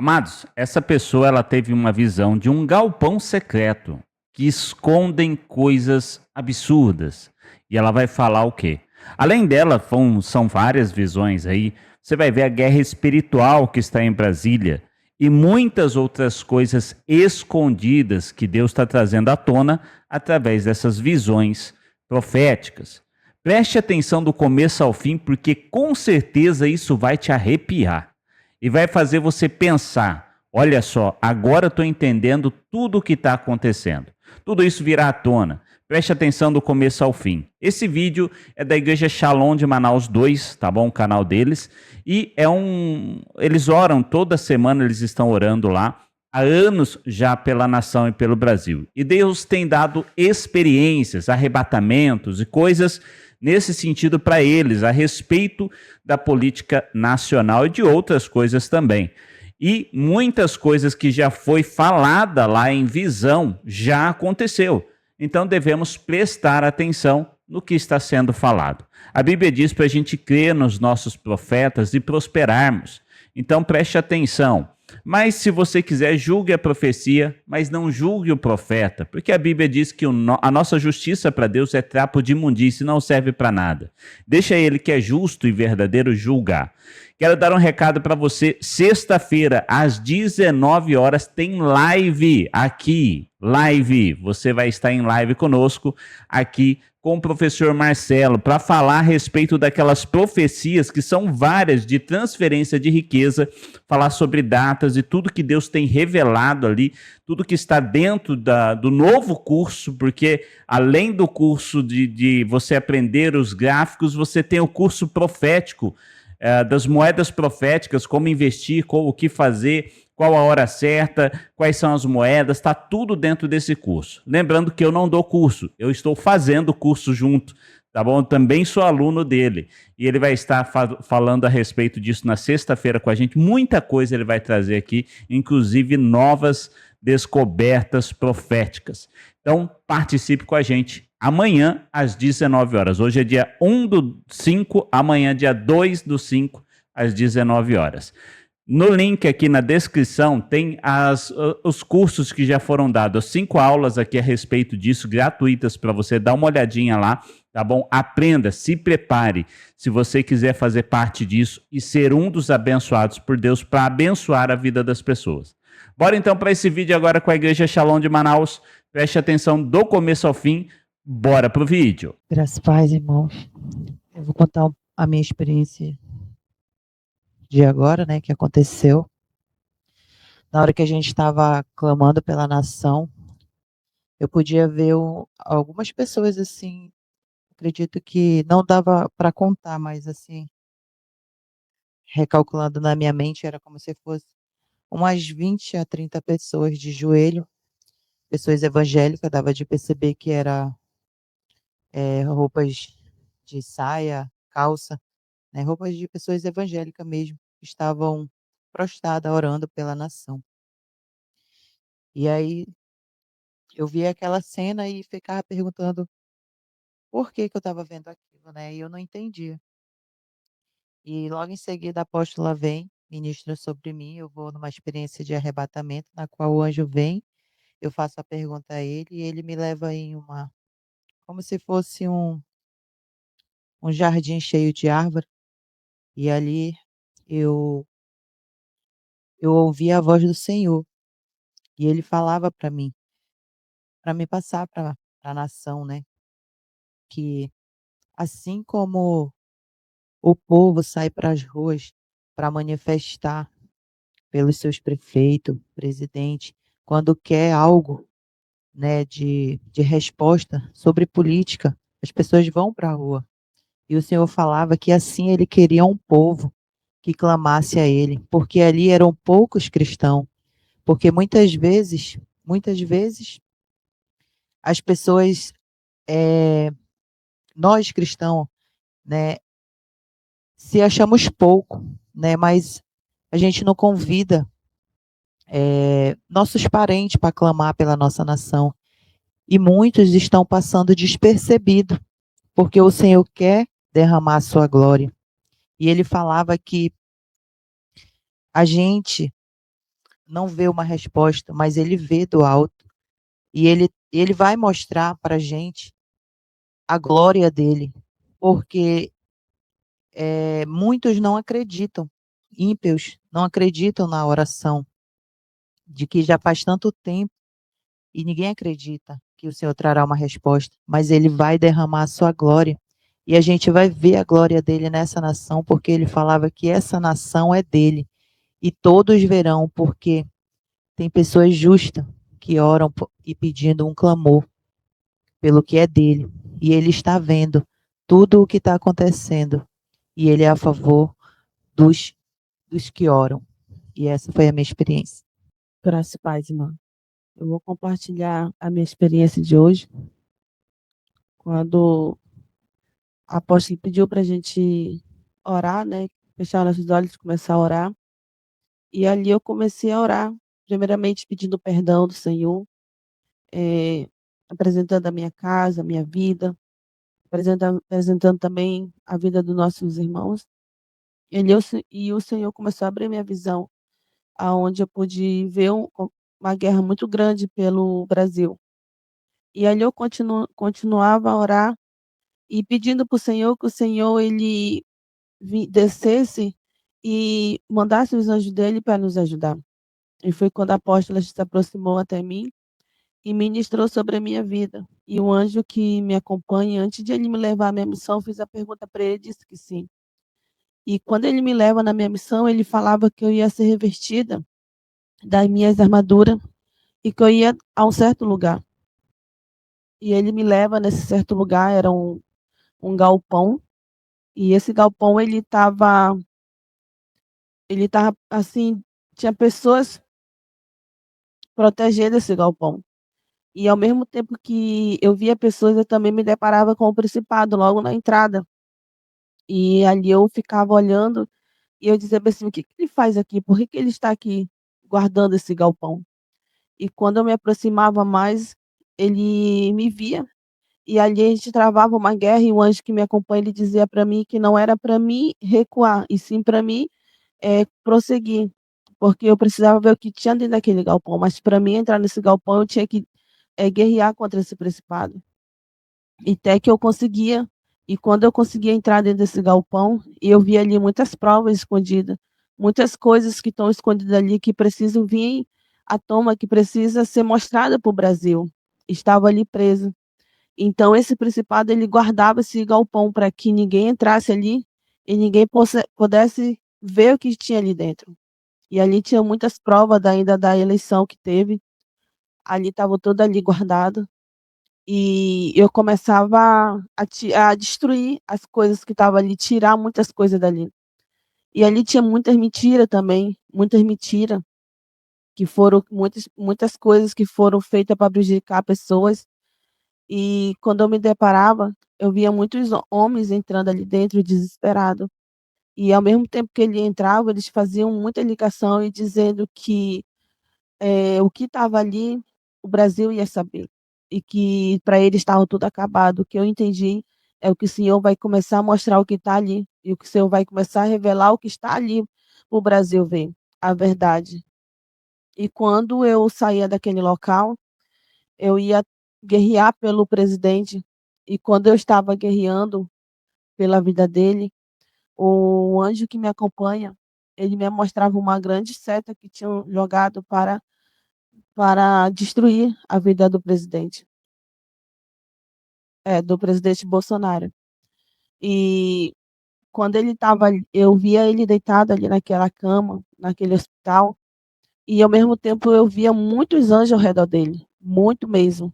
Amados, essa pessoa ela teve uma visão de um galpão secreto que escondem coisas absurdas. E ela vai falar o quê? Além dela, são várias visões aí. Você vai ver a guerra espiritual que está em Brasília e muitas outras coisas escondidas que Deus está trazendo à tona através dessas visões proféticas. Preste atenção do começo ao fim, porque com certeza isso vai te arrepiar e vai fazer você pensar: olha só, agora eu estou entendendo tudo o que está acontecendo. Tudo isso virá à tona. Preste atenção do começo ao fim. Esse vídeo é da Igreja Shalom de Manaus 2, tá bom? O canal deles. E eles oram toda semana, eles estão orando lá há anos já pela nação e pelo Brasil. E Deus tem dado experiências, arrebatamentos e coisas nesse sentido para eles, a respeito da política nacional e de outras coisas também. E muitas coisas que já foi falada lá em visão já aconteceu. Então devemos prestar atenção no que está sendo falado. A Bíblia diz para a gente crer nos nossos profetas e prosperarmos. Então preste atenção. Mas se você quiser, julgue a profecia, mas não julgue o profeta, porque a Bíblia diz que a nossa justiça para Deus é trapo de imundície, não serve para nada. Deixa ele que é justo e verdadeiro julgar. Quero dar um recado para você. Sexta-feira, às 19 horas, tem live aqui. Live. Você vai estar em live conosco aqui com o professor Marcelo para falar a respeito daquelas profecias que são várias de transferência de riqueza, falar sobre datas e tudo que Deus tem revelado ali, tudo que está dentro do novo curso, porque além do curso de você aprender os gráficos, você tem o curso profético, das moedas proféticas, como investir, o que fazer, qual a hora certa, quais são as moedas, está tudo dentro desse curso. Lembrando que eu não dou curso, eu estou fazendo o curso junto, tá bom? Eu também sou aluno dele, e ele vai estar falando a respeito disso na sexta-feira com a gente. Muita coisa ele vai trazer aqui, inclusive novas descobertas proféticas. Então, participe com a gente amanhã, às 19 horas. Hoje é dia 1/5, amanhã, dia 2/5, às 19 horas. No link aqui na descrição tem os cursos que já foram dados, 5 aulas aqui a respeito disso, gratuitas para você dar uma olhadinha lá, tá bom? Aprenda, se prepare, se você quiser fazer parte disso e ser um dos abençoados por Deus para abençoar a vida das pessoas. Bora então para esse vídeo agora com a Igreja Shalom de Manaus. Preste atenção do começo ao fim. Bora pro vídeo. Graças a paz, irmãos. Eu vou contar a minha experiência de agora, né, que aconteceu. Na hora que a gente estava clamando pela nação, eu podia ver algumas pessoas assim, acredito que não dava para contar, mas assim, recalculando na minha mente, era como se fosse umas 20 a 30 pessoas de joelho, pessoas evangélicas, dava de perceber que era roupas de saia, calça, né, roupas de pessoas evangélicas mesmo, que estavam prostradas orando pela nação. E aí eu vi aquela cena e ficava perguntando por que que eu estava vendo aquilo, né, e eu não entendia. E logo em seguida a apóstola vem, ministra sobre mim, eu vou numa experiência de arrebatamento, na qual o anjo vem, eu faço a pergunta a ele e ele me leva em como se fosse um jardim cheio de árvore, e ali eu eu ouvi a voz do Senhor, e ele falava para me passar para a nação, né, que assim como o povo sai para as ruas para manifestar pelos seus prefeitos, presidente, quando quer algo, né, de resposta sobre política, as pessoas vão para a rua. E o Senhor falava que assim ele queria um povo que clamasse a ele, porque ali eram poucos cristãos, porque muitas vezes as pessoas, nós cristãos, né, se achamos pouco, né, mas a gente não convida nossos parentes para clamar pela nossa nação. E muitos estão passando despercebido, porque o Senhor quer derramar a sua glória. E ele falava que a gente não vê uma resposta, mas ele vê do alto e ele vai mostrar para a gente a glória dele, porque muitos não acreditam, ímpios não acreditam na oração, de que já faz tanto tempo e ninguém acredita que o Senhor trará uma resposta, mas ele vai derramar a sua glória. E a gente vai ver a glória dele nessa nação, porque ele falava que essa nação é dele. E todos verão, porque tem pessoas justas que oram e pedindo um clamor pelo que é dele. E ele está vendo tudo o que está acontecendo. E ele é a favor dos, dos que oram. E essa foi a minha experiência. Graça e paz, irmã. Eu vou compartilhar a minha experiência de hoje, quando a apóstola pediu para a gente orar, né? Fechar nossos olhos e começar a orar. E ali eu comecei a orar, primeiramente pedindo perdão do Senhor, apresentando a minha casa, a minha vida, apresentando também a vida dos nossos irmãos. E o Senhor começou a abrir minha visão, aonde eu pude ver uma guerra muito grande pelo Brasil. E ali eu continuava a orar e pedindo para o Senhor que o Senhor ele descesse e mandasse os anjos dele para nos ajudar. E foi quando a apóstola se aproximou até mim e ministrou sobre a minha vida. E o anjo que me acompanha, antes de ele me levar à minha missão, eu fiz a pergunta para ele e disse que sim. E quando ele me leva na minha missão, ele falava que eu ia ser revestida das minhas armaduras e que eu ia a um certo lugar. E ele me leva nesse certo lugar, era um galpão, e esse galpão ele tava assim, tinha pessoas protegendo esse galpão. E ao mesmo tempo que eu via pessoas, eu também me deparava com o principado logo na entrada. E ali eu ficava olhando e eu dizia assim: o que que ele faz aqui? Por que que ele está aqui guardando esse galpão? E quando eu me aproximava mais, ele me via e ali a gente travava uma guerra e o anjo que me acompanha, ele dizia para mim que não era para mim recuar, e sim para mim, prosseguir, porque eu precisava ver o que tinha dentro daquele galpão, mas para mim entrar nesse galpão eu tinha que, guerrear contra esse principado. E até que eu conseguia, e quando eu conseguia entrar dentro desse galpão, eu via ali muitas provas escondidas, muitas coisas que estão escondidas ali, que precisam vir à tona, que precisa ser mostrada para o Brasil. Estava ali preso. Então esse principado, ele guardava esse galpão para que ninguém entrasse ali e ninguém pudesse ver o que tinha ali dentro. E ali tinha muitas provas ainda da eleição que teve, ali estava tudo ali guardado. E eu começava a destruir as coisas que estavam ali, tirar muitas coisas dali. E ali tinha muitas mentiras também, muitas mentiras, que foram muitas coisas que foram feitas para prejudicar pessoas. E quando eu me deparava, eu via muitos homens entrando ali dentro desesperado. E ao mesmo tempo que ele entrava, eles faziam muita ligação e dizendo que o que estava ali, o Brasil ia saber. E que para eles estava tudo acabado. O que eu entendi é o que o Senhor vai começar a mostrar o que está ali. E o que o Senhor vai começar a revelar o que está ali para o Brasil ver, a verdade. E quando eu saía daquele local, eu ia guerrear pelo presidente. E quando eu estava guerreando pela vida dele, o anjo que me acompanha, ele me mostrava uma grande seta que tinham jogado para destruir a vida do presidente. Do presidente Bolsonaro. E quando ele estava, eu via ele deitado ali naquela cama, naquele hospital, e ao mesmo tempo eu via muitos anjos ao redor dele, muito mesmo.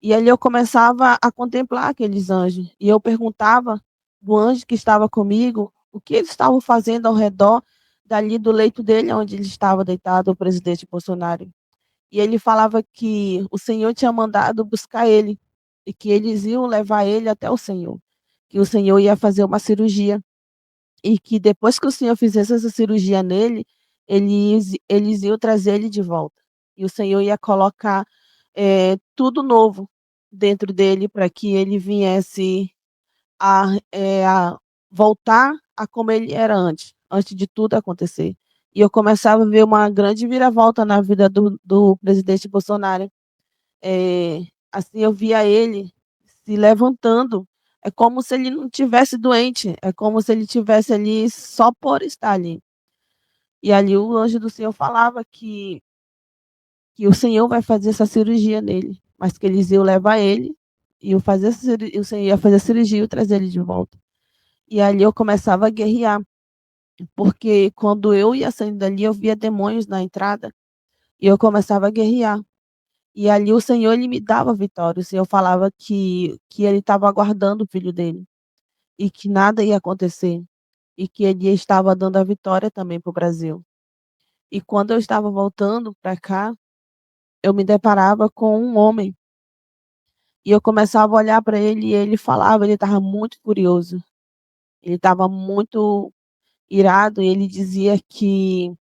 E ali eu começava a contemplar aqueles anjos, e eu perguntava do anjo que estava comigo o que eles estavam fazendo ao redor dali do leito dele, onde ele estava deitado, o presidente Bolsonaro. E ele falava que o Senhor tinha mandado buscar ele e que eles iam levar ele até o Senhor, que o Senhor ia fazer uma cirurgia e que depois que o Senhor fizesse essa cirurgia nele, eles iam trazer ele de volta. E o Senhor ia colocar tudo novo dentro dele para que ele viesse a voltar a como ele era antes de tudo acontecer. E eu começava a ver uma grande viravolta na vida do presidente Bolsonaro. Assim, eu via ele se levantando, é como se ele não tivesse doente, é como se ele tivesse ali só por estar ali. E ali o anjo do Senhor falava que o Senhor vai fazer essa cirurgia nele, mas que eles iam levar ele e o Senhor ia fazer a cirurgia e trazer ele de volta. E ali eu começava a guerrear, porque quando eu ia saindo dali, eu via demônios na entrada e eu começava a guerrear. E ali o Senhor, ele me dava vitória. O Senhor falava que ele estava aguardando o filho dele e que nada ia acontecer e que ele estava dando a vitória também para o Brasil. E quando eu estava voltando para cá, eu me deparava com um homem e eu começava a olhar para ele e ele falava, ele estava muito furioso, ele estava muito irado e ele dizia que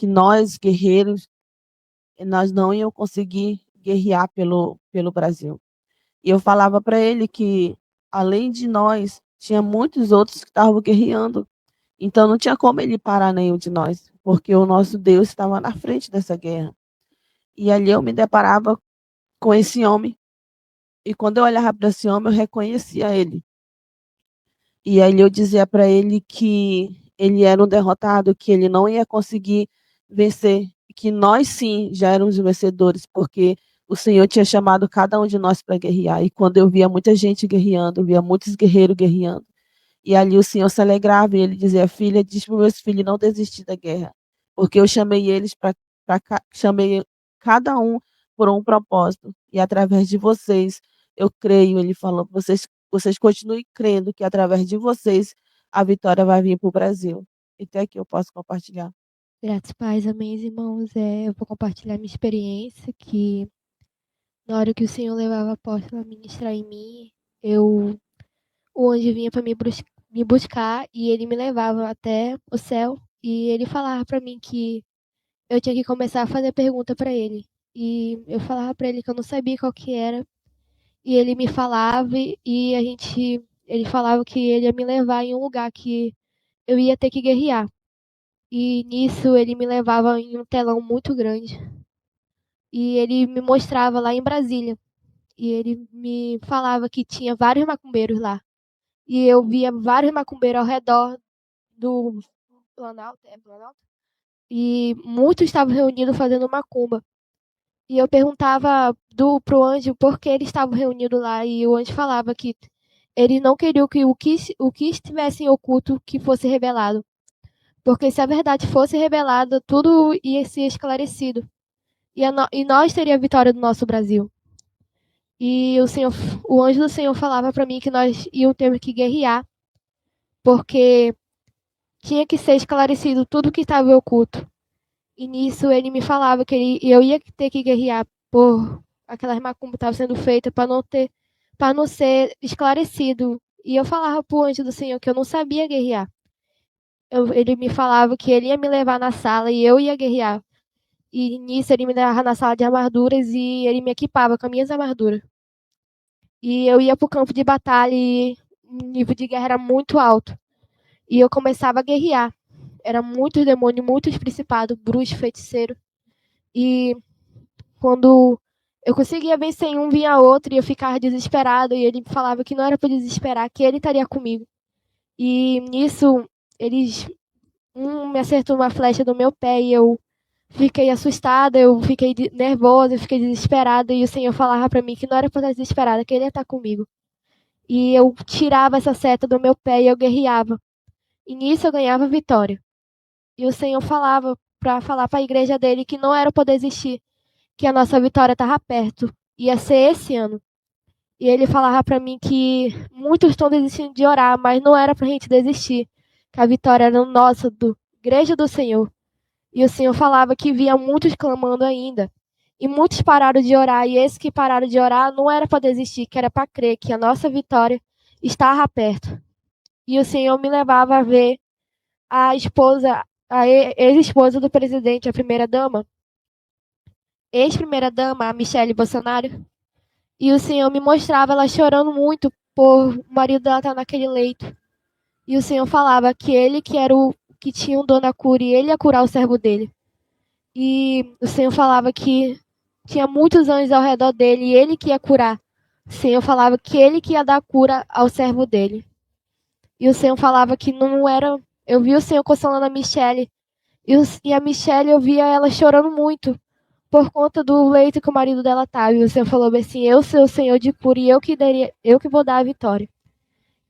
nós, guerreiros, nós não íamos conseguir guerrear pelo Brasil. E eu falava para ele que, além de nós, tinha muitos outros que estavam guerreando. Então não tinha como ele parar nenhum de nós, porque o nosso Deus estava na frente dessa guerra. E ali eu me deparava com esse homem. E quando eu olhava para esse homem, eu reconhecia ele. E aí eu dizia para ele que ele era um derrotado, que ele não ia conseguir vencer, que nós sim já éramos vencedores, porque o Senhor tinha chamado cada um de nós para guerrear. E quando eu via muita gente guerreando, eu via muitos guerreiros guerreando. E ali o Senhor se alegrava e ele dizia: filha, diz para meus filhos não desistir da guerra, porque eu chamei eles chamei cada um por um propósito. E através de vocês, eu creio, ele falou, vocês continuem crendo que através de vocês a vitória vai vir para o Brasil. E até aqui eu posso compartilhar. Graças pais, amém, irmãos. Eu vou compartilhar minha experiência, que na hora que o Senhor levava a apóstola a ministrar em mim, o anjo vinha para me buscar e ele me levava até o céu e ele falava para mim que eu tinha que começar a fazer pergunta para ele. E eu falava para ele que eu não sabia qual que era. E ele me falava e ele falava que ele ia me levar em um lugar que eu ia ter que guerrear. E nisso ele me levava em um telão muito grande. E ele me mostrava lá em Brasília. E ele me falava que tinha vários macumbeiros lá. E eu via vários macumbeiros ao redor do Planalto, Planalto? E muitos estavam reunidos fazendo macumba. E eu perguntava pro anjo por que eles estavam reunidos lá. E o anjo falava que eles não queriam que o que estivesse em oculto que fosse revelado. Porque se a verdade fosse revelada, tudo ia ser esclarecido. E nós teríamos a vitória do nosso Brasil. E o anjo do Senhor falava para mim que nós íamos ter que guerrear, porque tinha que ser esclarecido tudo que estava oculto. E nisso ele me falava que eu ia ter que guerrear por aquelas macumbas que estavam sendo feitas para não ser esclarecido. E eu falava pro anjo do Senhor que eu não sabia guerrear. Ele me falava que ele ia me levar na sala e eu ia guerrear. E nisso ele me levava na sala de armaduras e ele me equipava com as minhas armaduras. E eu ia pro campo de batalha e o nível de guerra era muito alto. E eu começava a guerrear. Era muitos demônios, muitos principados, bruxo, feiticeiro. E quando eu conseguia vencer um, vinha outro e eu ficava desesperado. E ele falava que não era para desesperar, que ele estaria comigo. E nisso, me acertou uma flecha no meu pé e eu fiquei assustada, eu fiquei nervosa, eu fiquei desesperada. E o Senhor falava para mim que não era para estar desesperada, que ele ia estar comigo. E eu tirava essa seta do meu pé e eu guerreava. E nisso eu ganhava vitória. E o Senhor falava para falar para a igreja dele que não era para desistir, que a nossa vitória estava perto, ia ser esse ano. E ele falava para mim que muitos estão desistindo de orar, mas não era para a gente desistir, que a vitória era nossa, do igreja do Senhor. E o Senhor falava que via muitos clamando ainda. E muitos pararam de orar, e esses que pararam de orar não era para desistir, que era para crer que a nossa vitória estava perto. E o Senhor me levava a ver a ex-esposa do presidente, a primeira-dama, ex-primeira-dama, a Michelle Bolsonaro. E o Senhor me mostrava ela chorando muito por o marido dela estar naquele leito. E o Senhor falava que ele que era o que tinha um dom na cura e ele ia curar o servo dele. E o Senhor falava que tinha muitos anjos ao redor dele e ele que ia curar. O Senhor falava que ele que ia dar cura ao servo dele. E o Senhor falava que não era. Eu vi o Senhor consolando a Michelle. E a Michelle, eu via ela chorando muito por conta do leito que o marido dela estava. E o Senhor falou bem assim: eu sou o Senhor de cura e eu que vou dar a vitória.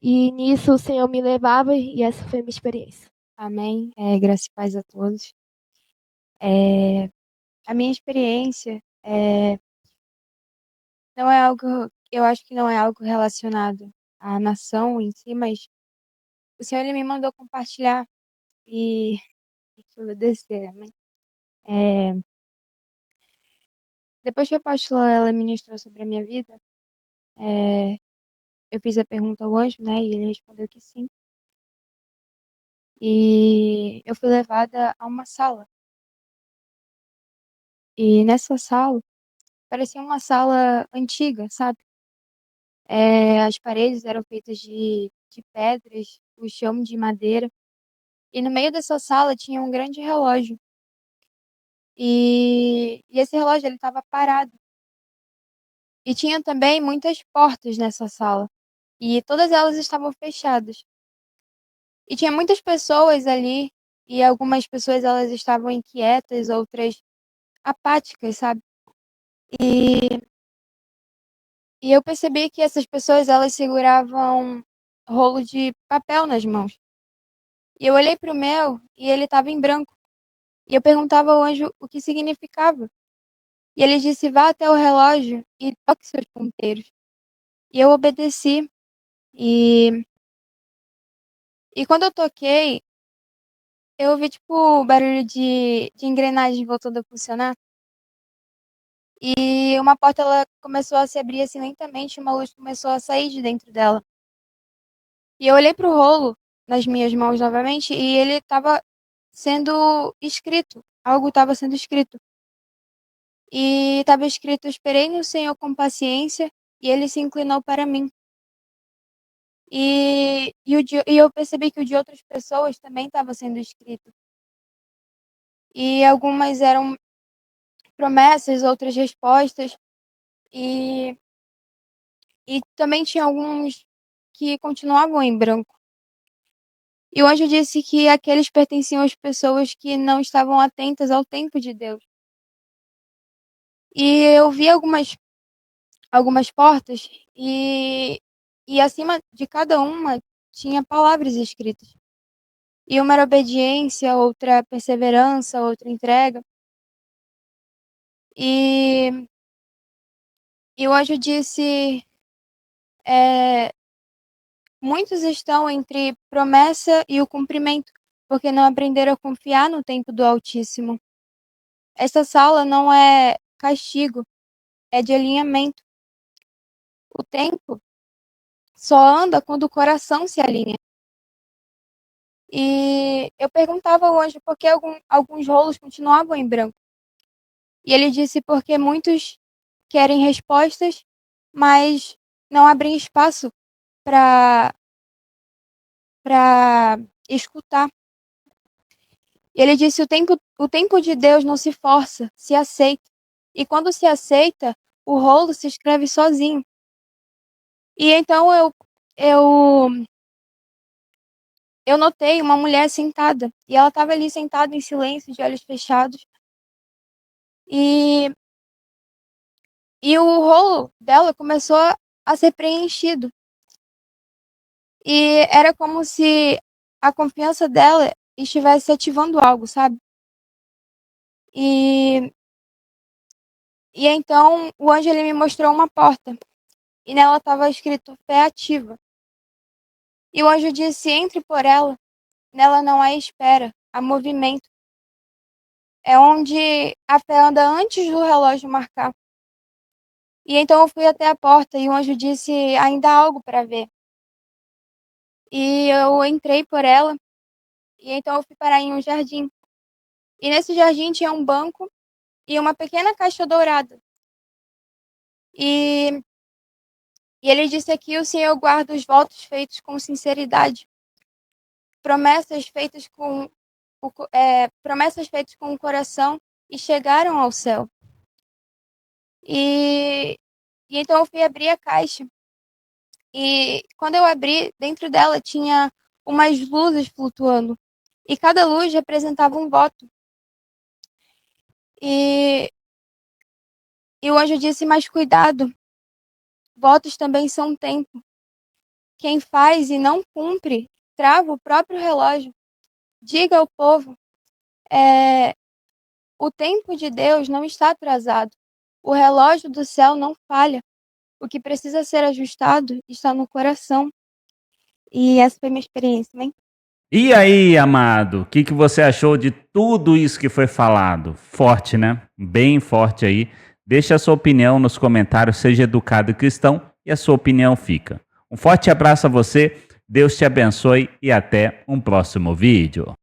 E nisso o Senhor me levava e essa foi a minha experiência. Amém. Graça e paz a todos. A minha experiência não é algo, eu acho que não é algo relacionado à nação em si, mas o Senhor ele me mandou compartilhar e deixa eu obedecer, amém. Depois que a apóstola ela ministrou sobre a minha vida, eu fiz a pergunta ao anjo, né, e ele respondeu que sim. E eu fui levada a uma sala. E nessa sala, parecia uma sala antiga, sabe? As paredes eram feitas de pedras, o chão de madeira. E no meio dessa sala tinha um grande relógio. E esse relógio ele estava parado. E tinha também muitas portas nessa sala. E todas elas estavam fechadas. E tinha muitas pessoas ali. E algumas pessoas elas estavam inquietas, outras apáticas, sabe? E eu percebi que essas pessoas elas seguravam rolo de papel nas mãos. E eu olhei para o meu e ele estava em branco. E eu perguntava ao anjo o que significava. E ele disse: vá até o relógio e toque seus ponteiros. E eu obedeci. E quando eu toquei, eu ouvi tipo o barulho de engrenagem voltando a funcionar. E uma porta ela começou a se abrir assim lentamente e uma luz começou a sair de dentro dela. E eu olhei pro rolo nas minhas mãos novamente e ele estava sendo escrito. Algo estava sendo escrito. E estava escrito: esperei no Senhor com paciência e ele se inclinou para mim. E eu percebi que o de outras pessoas também estava sendo escrito. E algumas eram promessas, outras respostas. E também tinha alguns que continuavam em branco. E o anjo disse que aqueles pertenciam às pessoas que não estavam atentas ao tempo de Deus. E eu vi algumas portas e acima de cada uma tinha palavras escritas. E uma era obediência, outra perseverança, outra entrega. E o anjo disse: muitos estão entre promessa e o cumprimento, porque não aprenderam a confiar no tempo do Altíssimo. Essa sala não é castigo, é de alinhamento. O tempo só anda quando o coração se alinha. E eu perguntava ao anjo por que alguns rolos continuavam em branco. E ele disse: porque muitos querem respostas, mas não abrem espaço para escutar. E ele disse: o tempo de Deus não se força, se aceita. E quando se aceita, o rolo se escreve sozinho. E então eu notei uma mulher sentada. E ela estava ali sentada em silêncio, de olhos fechados. E o rolo dela começou a ser preenchido. E era como se a confiança dela estivesse ativando algo, sabe? E então o anjo ele me mostrou uma porta. E nela estava escrito fé ativa. E o anjo disse: entre por ela. Nela não há espera, há movimento. É onde a fé anda antes do relógio marcar. E então eu fui até a porta e o anjo disse: ainda há algo para ver. E eu entrei por ela. E então eu fui parar em um jardim. E nesse jardim tinha um banco e uma pequena caixa dourada. E ele disse: aqui o Senhor guarda os votos feitos com sinceridade, promessas feitas com promessas feitas com o coração e chegaram ao céu. E então eu fui abrir a caixa. E quando eu abri, dentro dela tinha umas luzes flutuando. E cada luz representava um voto. E o anjo disse, mas cuidado, votos também são tempo. Quem faz e não cumpre, trava o próprio relógio. Diga ao povo, o tempo de Deus não está atrasado. O relógio do céu não falha. O que precisa ser ajustado está no coração. E essa foi minha experiência, né? E aí, amado, o que você achou de tudo isso que foi falado? Forte, né? Bem forte aí. Deixa a sua opinião nos comentários, seja educado e cristão, e a sua opinião fica. Um forte abraço a você, Deus te abençoe e até um próximo vídeo.